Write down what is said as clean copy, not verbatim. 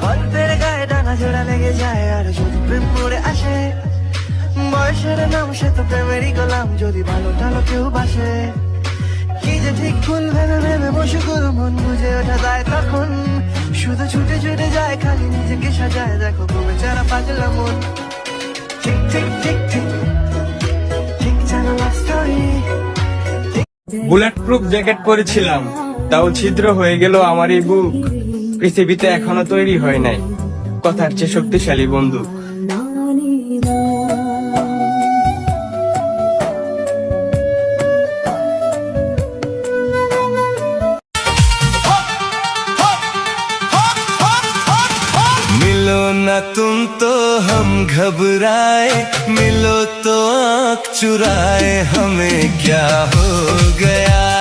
গল্পের গায়ে ডানা জোড়া লেগে যায় আর যদি প্রেম করে আসে, বয়সের নাম সে তো প্রেমেরই গোলাম, যদি ভালো টালো কেউ বাসে। কি যে ঠিক ভুল ভেবে ভেবে মশগুল, মন বুঝে ওঠা যায় তখন, শুধু ছুটে ছুটে যায় খালি নিজেকে সাজায়, দেখো কবে যারা পাগলা মন। ঠিক ঠিক ঠিক ঠিক ঠিক জানো love story. Bullet proof jacket পরেছিলাম, তাও ছিদ্র হয়ে গেল আমার এই বুক। পৃথিবীতে এখনো তৈরি হয় নাই কথার চেয়ে শক্তিশালী বন্ধু। मिलो न तुम तो हम घबराए, मिलो तो आँख चुराए, हमें क्या हो गया।